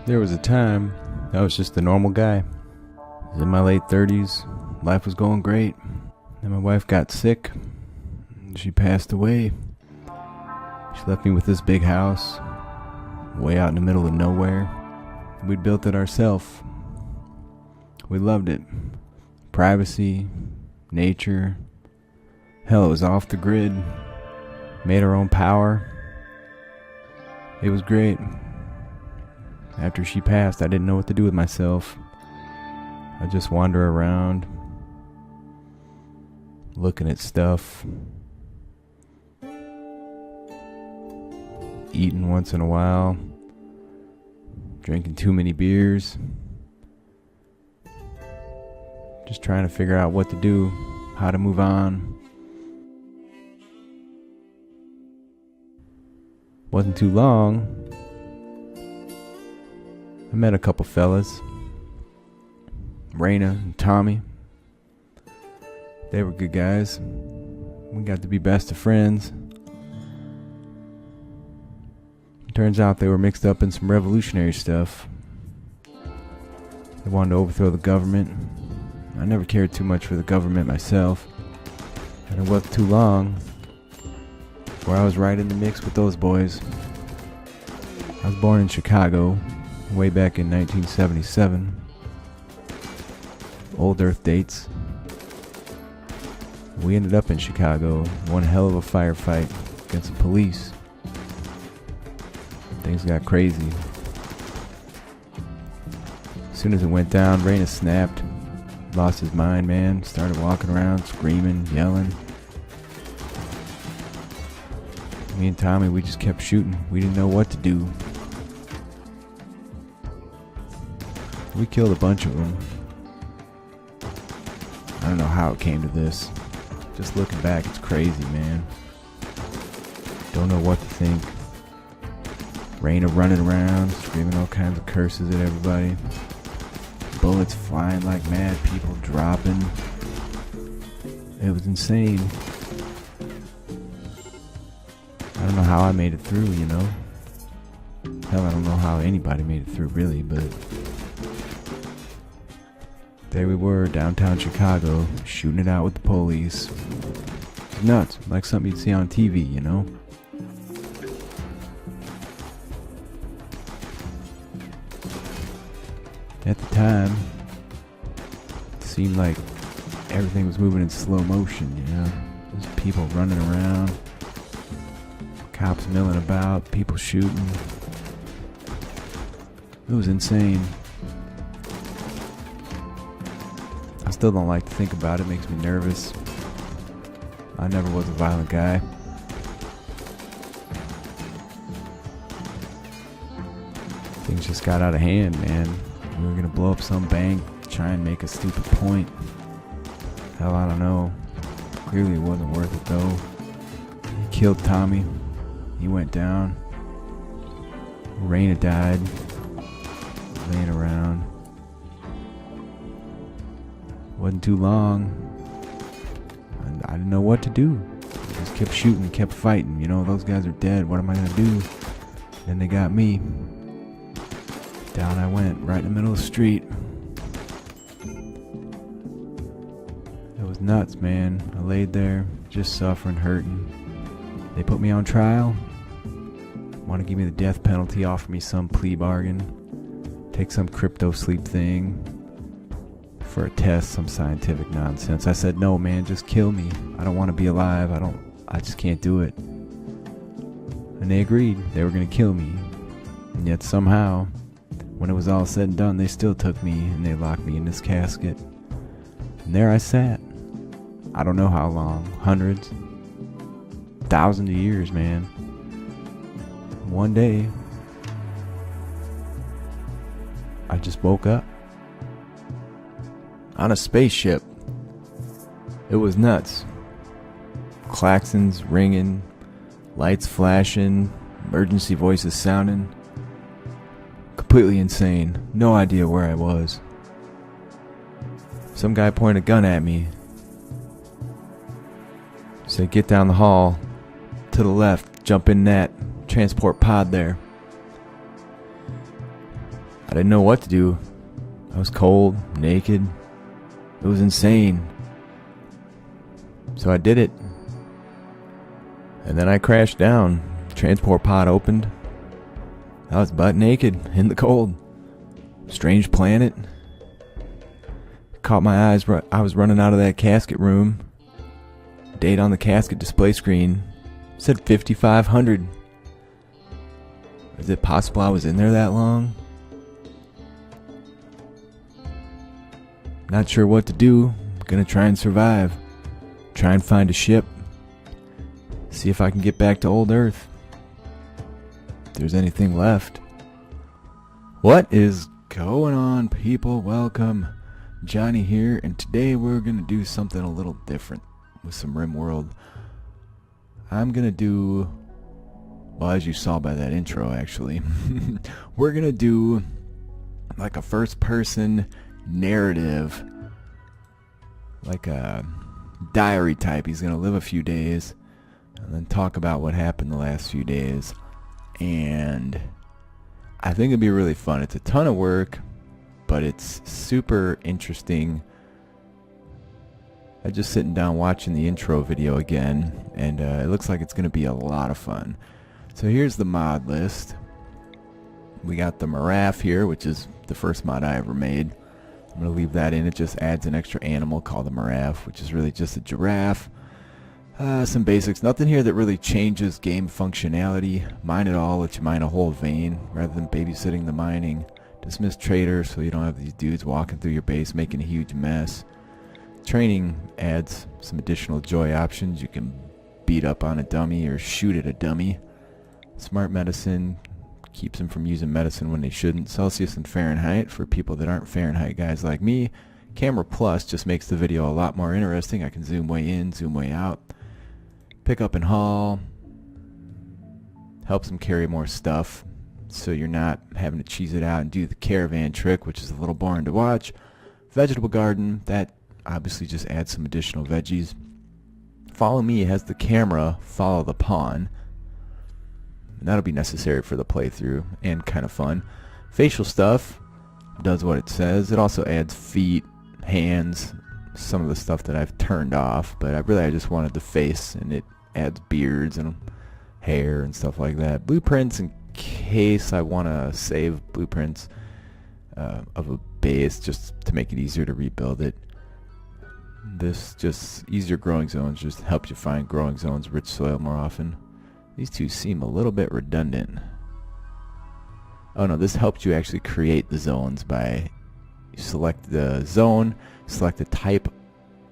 There was a time I was just a normal guy. I was in my late 30s. Life was going great. Then my wife got sick. She passed away. She left me with this big house, way out in the middle of nowhere. We'd built it ourselves. We loved it. Privacy, nature. Hell, it was off the grid. Made our own power. It was great. After she passed, I didn't know what to do with myself. I'd just wander around, looking at stuff, eating once in a while, drinking too many beers, just trying to figure out what to do, how to move on. Wasn't too long, I met a couple fellas, Raina and Tommy. They were good guys. We got to be best of friends. Turns out they were mixed up in some revolutionary stuff. They wanted to overthrow the government. I never cared too much for the government myself, and it wasn't too long where I was right in the mix with those boys. I was born in Chicago, way back in 1977. Old Earth dates. We ended up in Chicago, one hell of a firefight against the police. Things got crazy. As soon as it went down, Raina snapped, lost his mind, man, started walking around, screaming, yelling. Me and Tommy, we just kept shooting. We didn't know what to do. We killed a bunch of them. I don't know how it came to this. Just looking back, it's crazy, man. Don't know what to think. Raina running around, screaming all kinds of curses at everybody. Bullets flying like mad, people dropping. It was insane. I don't know how I made it through, you know? Hell, I don't know how anybody made it through, really, but there we were, downtown Chicago, shooting it out with the police. It's nuts, like something you'd see on TV, you know? At the time, it seemed like everything was moving in slow motion, you know? There's people running around, cops milling about, people shooting. It was insane. I still don't like to think about it. It makes me nervous. I never was a violent guy. Things just got out of hand, man. We were gonna blow up some bank, try and make a stupid point. Hell, I don't know. Clearly it wasn't worth it though. He killed Tommy. He went down. Raina died. Laying around. Wasn't too long. I didn't know what to do. Just kept shooting, kept fighting. You know, those guys are dead. What am I gonna do? Then they got me. Down I went, right in the middle of the street. It was nuts, man. I laid there, just suffering, hurting. They put me on trial. Want to give me the death penalty, offer me some plea bargain. Take some crypto sleep thing for a test, some scientific nonsense. I said, no, man, just kill me. I don't want to be alive. I just can't do it. And they agreed. They were going to kill me. And yet somehow, when it was all said and done, they still took me and they locked me in this casket. And there I sat. I don't know how long. Hundreds. Thousands of years, man. One day, I just woke up on a spaceship. It was nuts. Klaxons ringing, lights flashing, emergency voices sounding. Completely insane. No idea where I was. Some guy pointed a gun at me. Said, get down the hall. To the left. Jump in that transport pod there. didn't know what to do. I was cold, naked. It was insane. So I did it. And then I crashed down. Transport pod opened. I was butt naked in the cold. Strange planet. Caught my eyes. I was running out of that casket room. Date on the casket display screen said 5500. Is it possible I was in there that long? Not sure what to do. Gonna try and survive. Try and find a ship. See if I can get back to old Earth. If there's anything left. What is going on, people? Welcome. Johnny here, and today we're gonna do something a little different with some RimWorld. I'm gonna do, well, as you saw by that intro, actually, we're gonna do like a first-person narrative, like a diary type. He's gonna live a few days and then talk about what happened the last few days, and I think it'd be really fun. It's a ton of work, but it's super interesting. I'm just sitting down watching the intro video again, and it looks like it's going to be a lot of fun. So here's the mod list. We got the giraffe here, which is the first mod I ever made. I'm going to leave that in. It just adds an extra animal called the giraffe, which is really just a giraffe. Some basics. Nothing here that really changes game functionality. Mine at all. Let you mine a whole vein rather than babysitting the mining. Dismiss traders so you don't have these dudes walking through your base making a huge mess. Training adds some additional joy options. You can beat up on a dummy or shoot at a dummy. Smart medicine keeps them from using medicine when they shouldn't. Celsius and Fahrenheit for people that aren't Fahrenheit guys like me. Camera plus just makes the video a lot more interesting. I can zoom way in, zoom way out. Pick up and haul. Helps them carry more stuff, so you're not having to cheese it out and do the caravan trick, which is a little boring to watch. Vegetable garden, that obviously just adds some additional veggies. Follow me has the camera follow the pawn. And that'll be necessary for the playthrough and kind of fun. Facial stuff does what it says. It also adds feet, hands, some of the stuff that I've turned off, but I just wanted the face, and it adds beards and hair and stuff like that. Blueprints, in case I want to save blueprints of a base just to make it easier to rebuild it. This just easier growing zones just helps you find growing zones, rich soil more often. These two seem a little bit redundant. Oh no, this helps you actually create the zones by you select the zone, select the type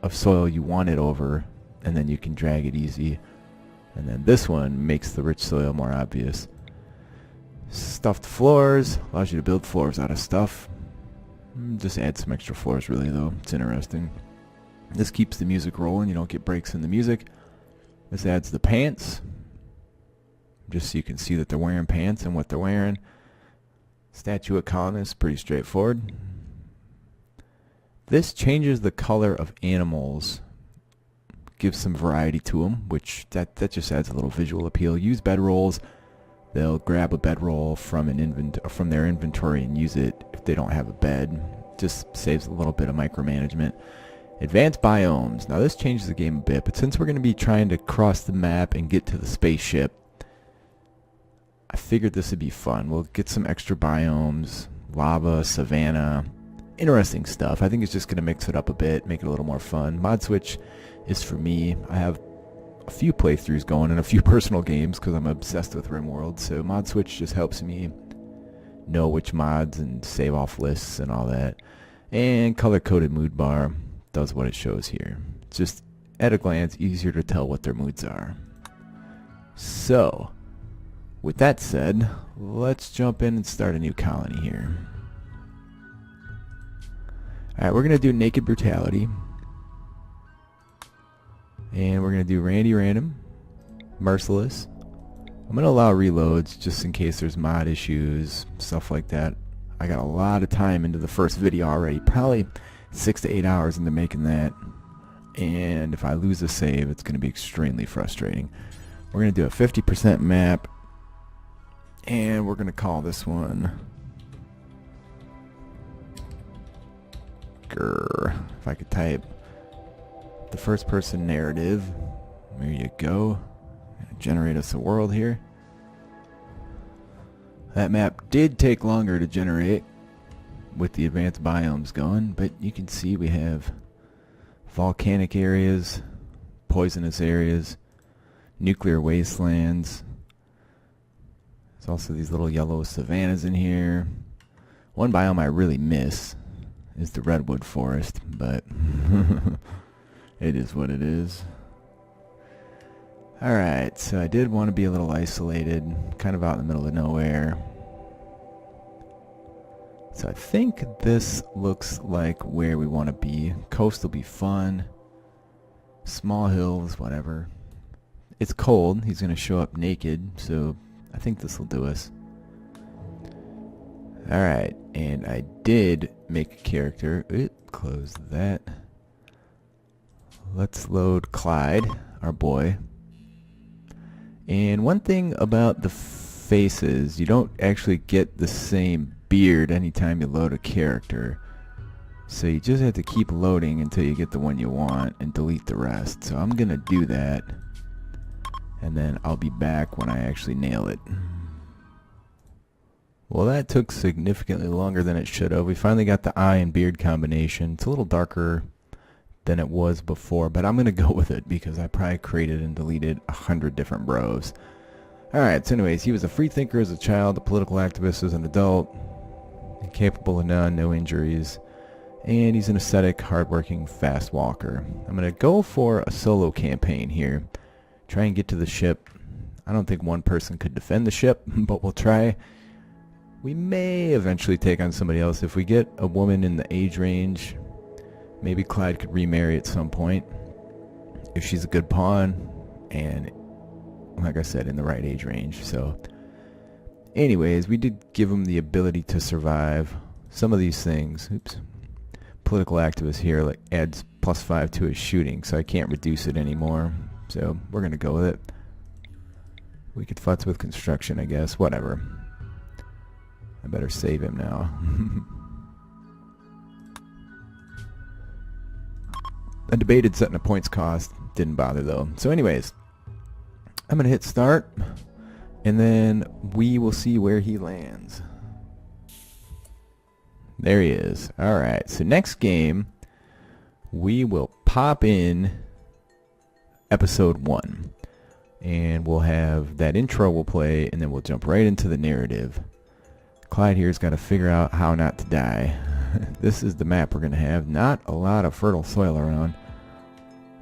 of soil you want it over, and then you can drag it easy. And then this one makes the rich soil more obvious. Stuffed floors allows you to build floors out of stuff. Just add some extra floors really though. It's interesting. This keeps the music rolling. You don't get breaks in the music. This adds the pants, just so you can see that they're wearing pants and what they're wearing. Statue of colonists, pretty straightforward. This changes the color of animals, gives some variety to them, which that just adds a little visual appeal. Use bedrolls. They'll grab a bedroll from their inventory and use it if they don't have a bed. Just saves a little bit of micromanagement. Advanced biomes. Now this changes the game a bit, but since we're going to be trying to cross the map and get to the spaceship, I figured this would be fun. We'll get some extra biomes, lava, savanna, interesting stuff. I think it's just going to mix it up a bit, make it a little more fun. Mod switch is for me. I have a few playthroughs going and a few personal games because I'm obsessed with RimWorld, so mod switch just helps me know which mods and save off lists and all that. And color coded mood bar does what it shows here. It's just at a glance easier to tell what their moods are. So with that said, let's jump in and start a new colony here. Alright, we're going to do naked brutality. And we're going to do Randy Random, Merciless. I'm going to allow reloads just in case there's mod issues, stuff like that. I got a lot of time into the first video already, probably 6 to 8 hours into making that. And if I lose a save, it's going to be extremely frustrating. We're going to do a 50% map. And we're going to call this one If I could type the first person narrative. There you go. Generate us a world here. That map did take longer to generate with the advanced biomes going, but you can see we have volcanic areas, poisonous areas, nuclear wastelands. There's also these little yellow savannas in here. One biome I really miss is the redwood forest, but it is what it is. Alright, so I did want to be a little isolated, kind of out in the middle of nowhere. So I think this looks like where we want to be. Coast will be fun. Small hills, whatever. It's cold. He's going to show up naked, so I think this will do us. Alright, and I did make a character. Close that. Let's load Clyde, our boy. And one thing about the faces, you don't actually get the same beard anytime you load a character. So you just have to keep loading until you get the one you want and delete the rest. So I'm going to do that. And then I'll be back when I actually nail it. Well, that took significantly longer than it should have. We finally got the eye and beard combination. It's a little darker than it was before, but I'm going to go with it because I probably created and deleted 100 different bros. Alright, so anyways, he was a free thinker as a child, a political activist as an adult, incapable of none, no injuries, and he's an ascetic, hardworking, fast walker. I'm going to go for a solo campaign here. Try and get to the ship. I don't think one person could defend the ship, but we'll try. We may eventually take on somebody else. If we get a woman in the age range, maybe Clyde could remarry at some point if she's a good pawn and, like I said, in the right age range. So anyways, we did give him the ability to survive some of these things. Oops. Political activist here like adds +5 to his shooting, so I can't reduce it anymore. So we're going to go with it. We could futz with construction, I guess. Whatever. I better save him now. I debated setting a points cost. Didn't bother though. So anyways, I'm going to hit start. And then we will see where he lands. There he is. Alright, so next game, we will pop in episode 1. And we'll have that intro we'll play, and then we'll jump right into the narrative. Clyde here's got to figure out how not to die. This is the map we're going to have. Not a lot of fertile soil around.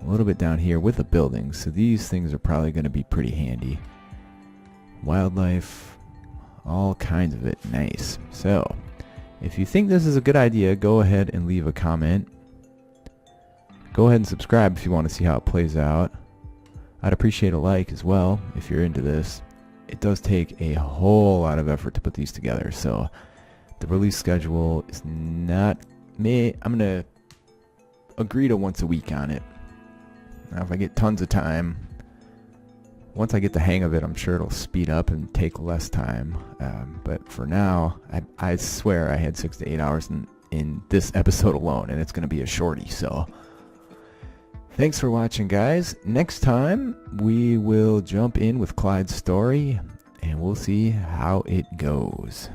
A little bit down here with a building, so these things are probably going to be pretty handy. Wildlife, all kinds of it. Nice. So, if you think this is a good idea, go ahead and leave a comment. Go ahead and subscribe if you want to see how it plays out. I'd appreciate a like as well if you're into this. It does take a whole lot of effort to put these together, so the release schedule is not me. I'm going to agree to once a week on it. Now, if I get tons of time, once I get the hang of it, I'm sure it'll speed up and take less time. But for now, I swear I had 6 to 8 hours in this episode alone, and it's going to be a shorty. So thanks for watching, guys. Next time, we will jump in with Clyde's story, and we'll see how it goes.